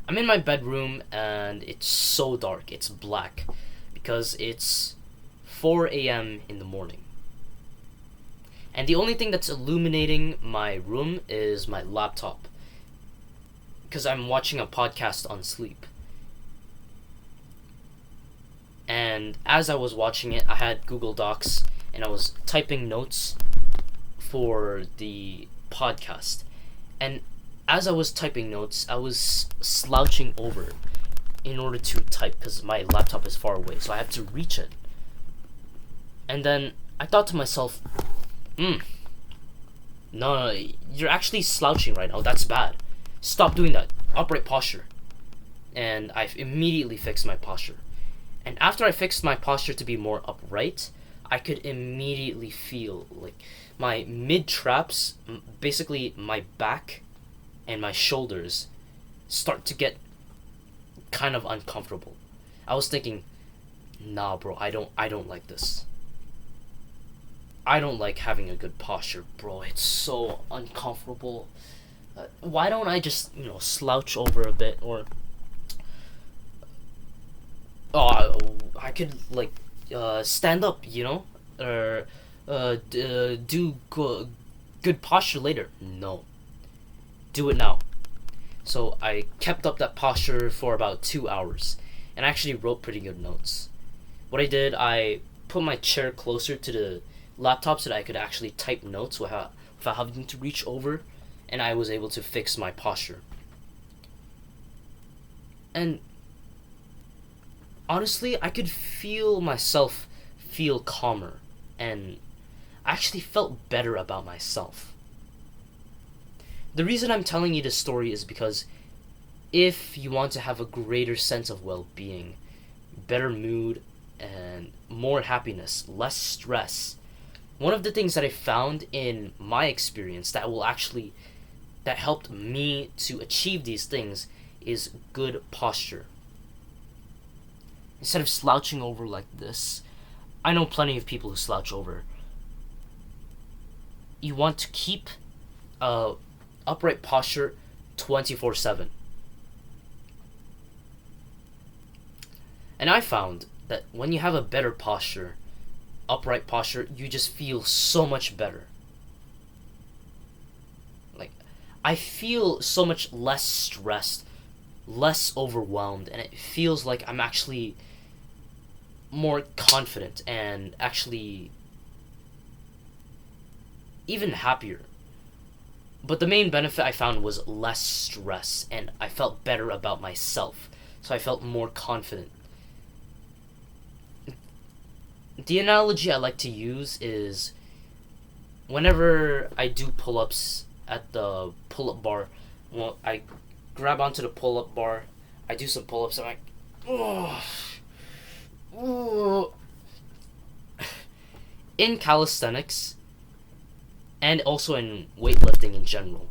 I'm in my bedroom and it's so dark. It's black because it's 4 a.m. in the morning. And the only thing that's illuminating my room is my laptop because I'm watching a podcast on sleep. And as I was watching it, I had Google Docs and I was typing notes for the podcast. And as I was typing notes, I was slouching over in order to type because my laptop is far away, so I have to reach it. And then I thought to myself, no, you're actually slouching right now. That's bad. Stop doing that. Upright posture. And I immediately fixed my posture. And after I fixed my posture to be more upright, I could immediately feel like my mid traps, basically my back and my shoulders, start to get kind of uncomfortable. I was thinking, nah, bro, I don't like this. I don't like having a good posture, bro. It's so uncomfortable. Why don't I just, slouch over a bit, or I could stand up, or do good posture later. No, do it now. So I kept up that posture for about 2 hours, and I actually wrote pretty good notes. What I did, I put my chair closer to the laptop so that I could actually type notes without having to reach over, and I was able to fix my posture. And honestly, I could feel myself feel calmer, and I actually felt better about myself. The reason I'm telling you this story is because if you want to have a greater sense of well-being, better mood, and more happiness, less stress, one of the things that I found in my experience that helped me to achieve these things is good posture. Instead of slouching over like this, I know plenty of people who slouch over. You want to keep upright posture 24/7. And I found that when you have a better posture, upright posture, you just feel so much better. Like, I feel so much less stressed, less overwhelmed, and it feels like I'm actually more confident and actually even happier. But the main benefit I found was less stress, and I felt better about myself, so I felt more confident. The analogy I like to use is whenever I do pull-ups at the pull-up bar, well, I grab onto the pull-up bar, I do some pull-ups, I'm like, oh, oh. In calisthenics, and also in weightlifting in general,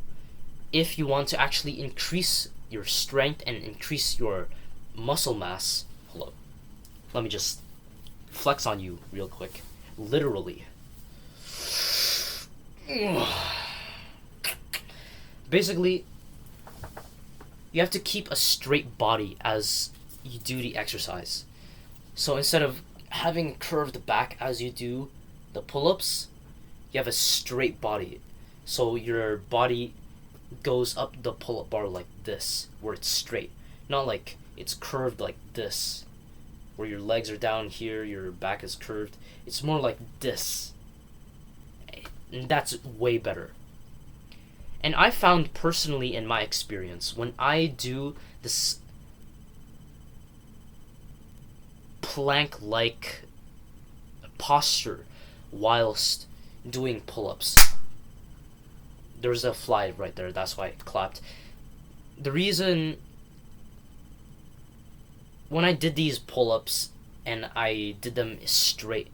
if you want to actually increase your strength and increase your muscle mass, hold up, let me just flex on you real quick. Literally. Basically, you have to keep a straight body as you do the exercise. So instead of having a curved back as you do the pull-ups, you have a straight body. So your body goes up the pull-up bar like this, where it's straight. Not like it's curved like this, where your legs are down here, your back is curved. It's more like this. And that's way better. And I found personally in my experience, when I do this plank-like posture whilst doing pull-ups, there's a fly right there, that's why I clapped. The reason when I did these pull-ups and I did them straight,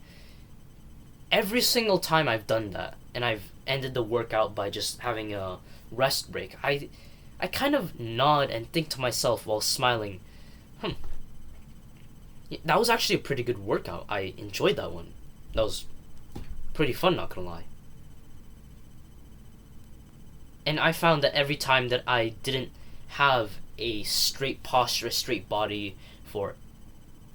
every single time I've done that and I've ended the workout by just having a rest break, I kind of nod and think to myself while smiling, that was actually a pretty good workout. I enjoyed that one. That was pretty fun, not gonna lie. And I found that every time that I didn't have a straight posture, a straight body for,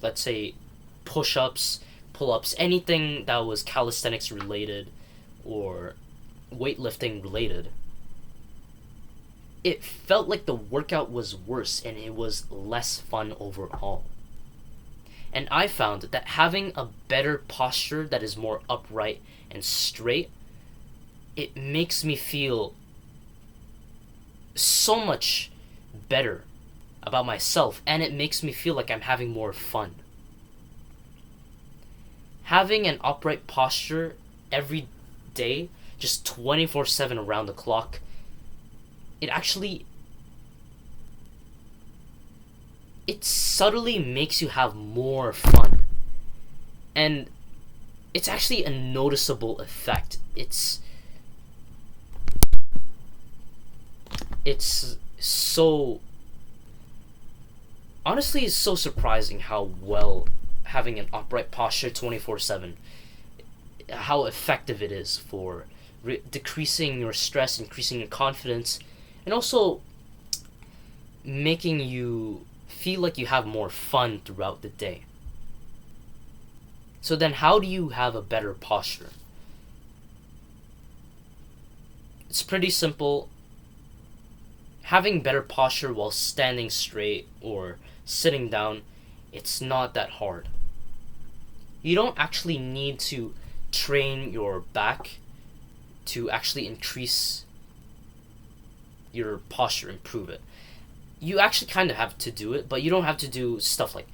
let's say, push-ups, pull-ups, anything that was calisthenics related or weightlifting related, it felt like the workout was worse and it was less fun overall. And I found that having a better posture that is more upright and straight, it makes me feel so much better about myself, and it makes me feel like I'm having more fun. Having an upright posture every day, just 24/7 around the clock, it subtly makes you have more fun. And it's actually a noticeable effect. It's so, honestly, it's so surprising how well having an upright posture 24/7, how effective it is for decreasing your stress, increasing your confidence, and also making you feel like you have more fun throughout the day. So then how do you have a better posture? It's pretty simple. Having better posture while standing straight or sitting down, it's not that hard. You don't actually need to train your back to actually increase your posture, improve it. You actually kind of have to do it, but you don't have to do stuff like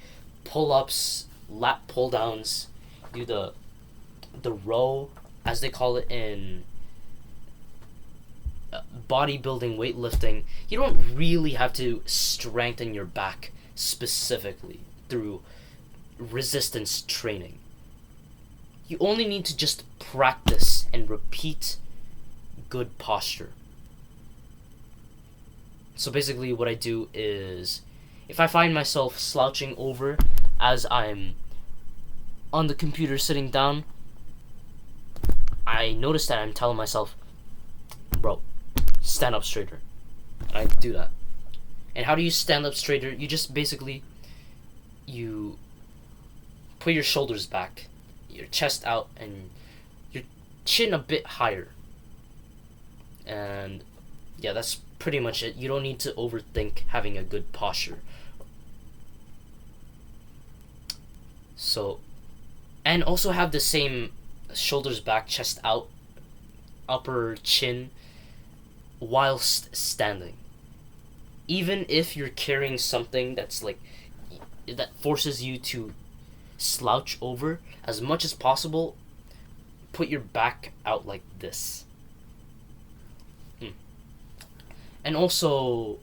pull-ups, lat pull-downs, do the row, as they call it in bodybuilding, weightlifting. You don't really have to strengthen your back specifically through resistance training. You only need to just practice and repeat good posture. So basically what I do is, if I find myself slouching over as I'm on the computer sitting down, I notice that I'm telling myself, bro, stand up straighter. And I do that. And how do you stand up straighter? You just basically, you put your shoulders back, your chest out, and your chin a bit higher. And yeah, that's pretty much it. You don't need to overthink having a good posture. So, and also have the same shoulders back, chest out, upper chin whilst standing. Even if you're carrying something that's like, that forces you to slouch over, as much as possible, put your back out like this. And also,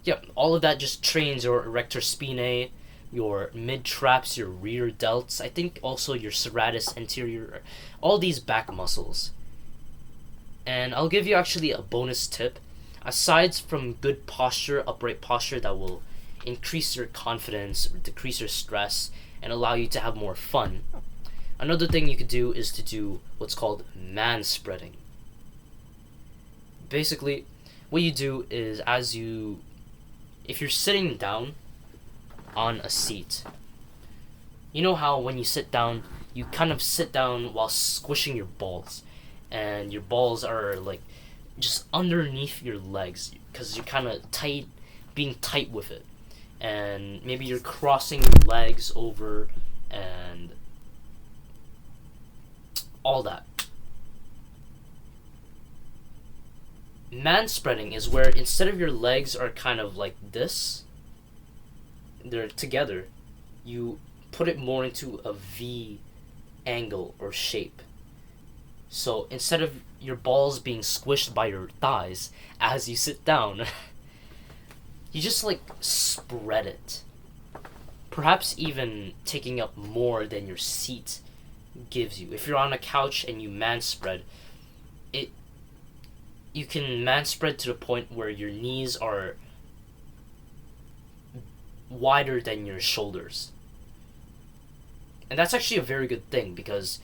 yeah, all of that just trains your erector spinae, your mid traps, your rear delts. I think also your serratus anterior, all these back muscles. And I'll give you actually a bonus tip. Aside from good posture, upright posture that will increase your confidence, decrease your stress, and allow you to have more fun, another thing you could do is to do what's called manspreading. Basically, what you do is, if you're sitting down on a seat, you know how when you sit down, you kind of sit down while squishing your balls, and your balls are like just underneath your legs because you're kind of being tight with it, and maybe you're crossing your legs over and all that. Manspreading is where instead of your legs are kind of like this, they're together, you put it more into a V angle or shape. So instead of your balls being squished by your thighs as you sit down, you just like spread it. Perhaps even taking up more than your seat gives you. If you're on a couch and you manspread, you can manspread to the point where your knees are wider than your shoulders. And that's actually a very good thing, because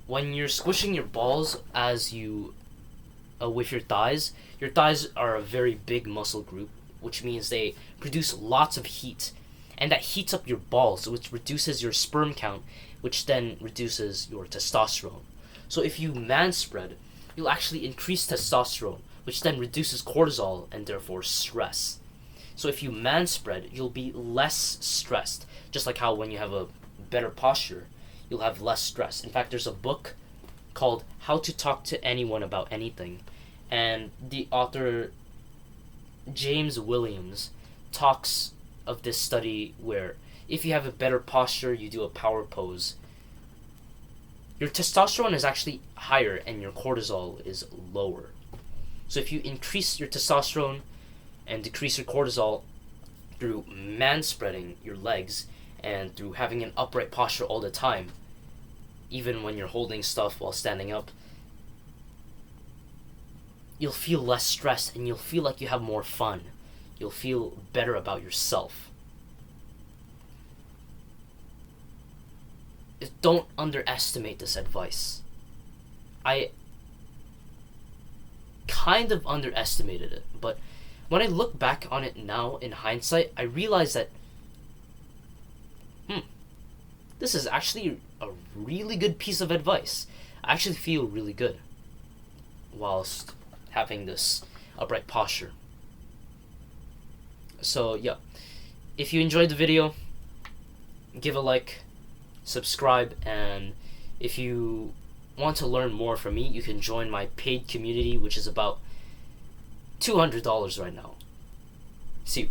when you're squishing your balls as you with your thighs. Your thighs are a very big muscle group, which means they produce lots of heat, and that heats up your balls, which reduces your sperm count, which then reduces your testosterone. So if you man spread, you'll actually increase testosterone, which then reduces cortisol and therefore stress. So if you man spread, you'll be less stressed, just like how when you have a better posture, you'll have less stress. In fact, there's a book called How to Talk to Anyone About Anything, and the author James Williams talks of this study where if you have a better posture, you do a power pose, your testosterone is actually higher and your cortisol is lower. So if you increase your testosterone and decrease your cortisol through man spreading your legs and through having an upright posture all the time, even when you're holding stuff while standing up, you'll feel less stressed and you'll feel like you have more fun. You'll feel better about yourself. Don't underestimate this advice. I kind of underestimated it, but when I look back on it now in hindsight, I realize that this is actually a really good piece of advice. I actually feel really good whilst having this upright posture. So yeah, if you enjoyed the video, give a like, subscribe, and if you want to learn more from me, you can join my paid community, which is about $200 right now. See you.